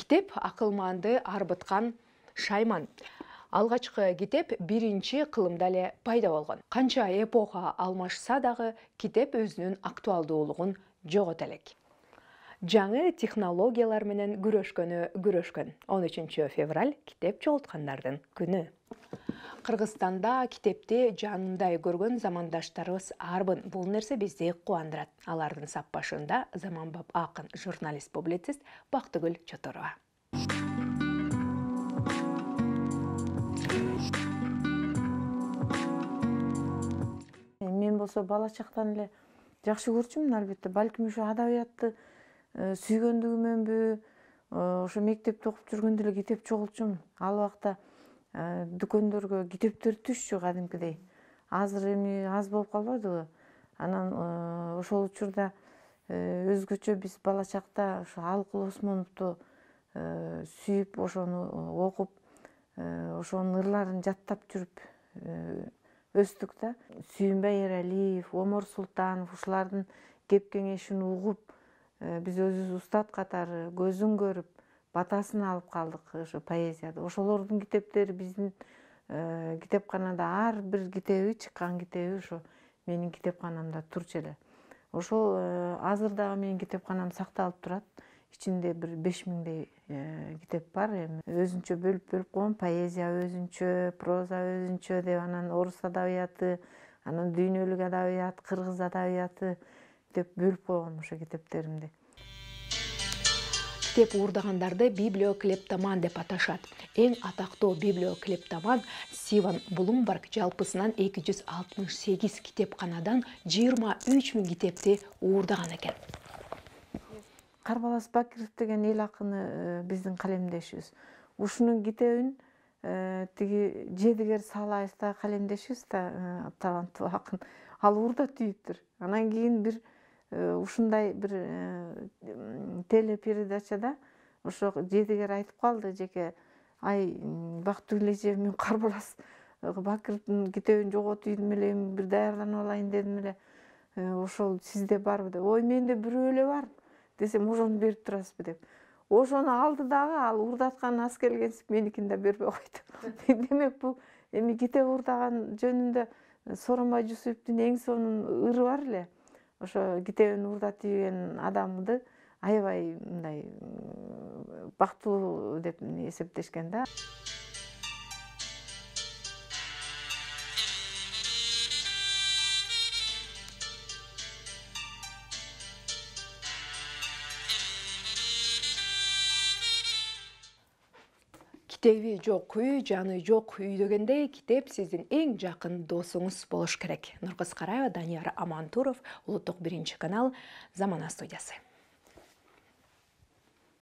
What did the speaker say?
Китеп акылманды арбыткан шайман. Алгачкы китеп биринчи кылымда эле пайда болгон. Канча эпоха алмашса дагы китеп өзүнүн актуалдуулугун жогото элек. Жаңы технологиялар менен күрөшкөн 13 февраль китеп жоготкандардын күнү. Кыргызстанда китепти жанындай көргөн замандаштарыбыз арбын. Бул нерсе бизди кубандырат. Алардын сап башында заманбап акын, журналист-публицист Бактыгүл Чоторова. Мен болсо бала чактан эле жакшы көрчүмүн, албетте. Балким ошо адабиятты сүйгөндүгүмөнбү, ошо мектепте окуп жүргөндө эле китеп чогулчумун. Ал убакта дүкөндөргө китептер түшчү кадимкидей. Азыр эми аз болуп калбадыбы? Анан ошол учурда өзгөчө биз бала чакта ошо Алкул Осмоновду сүйүп, ошону окуп, ошонун ырларын жаттап жүрүп өстүк да. Сүйүнбай Эралиев, Омор Султанов ушулардын кеп кеңешин угуп, биз өзүбүз устат катары көзүн көрүп, батасын алып калдык ошо поэзияда. Ошолордун китептери биздин китепканада ар бир китеби, чыккан китеби ошо менин китепканамда турчу эле. Ошол азыр дагы менин китепканам сакталып турат. Ичинде бир 5000дей китеп бар. Эми өзүнчө бөлүп койгон, поэзия өзүнчө, проза өзүнчө деп, анан орус адабияты, анан дүйнөлүк адабият, кыргыз адабияты деп бөлүп койгом ошо китептеримди. Китеп уурдагандарды библиоклептоман деп аташат. Эң атактуу библиоклептоман Стивен Блумберг жалпысынан 268 китепканадан 23.000 китепти уурдаган экен. Карбалас Бакиров деген эл акыны биздин калемдешибиз. Ушунун китебин тиги Жедигер Салаев да калемдешибиз да, таланттуу акын. Ал уурдап ийиптир. Анан кийин бир ушундай бир телепередачада ошо Жедигер айтып калды жеке: "Ай, Бактыгүл эже, мен Карбалас Бакировдун китебин жоготуп ийдим эле, бир даярданып алайын дедим эле. Ошол сизде барбы?" деп. "Ой, менде бирөө эле бар" десем, "Ошону берип турасызбы?" деп. Ошону алды дагы, ал уурдаткан аз келгенсип меникин да бербей койду. Демек бул эми китеп уурдаган жөнүндө Сооронбай Жусуповдун эң сонун ыры бар эле. Ошо китебин уурдатып ийген адамды аябай мындай бактылуу деп эсептешкен да. Китеби жок үй, жаны жок үй дегендей, китеп сиздин эң жакын досуңуз болуш керек. Нуркыз Караева, Данияр Амантуров, Улуттук 1 канал, Замана студиясы.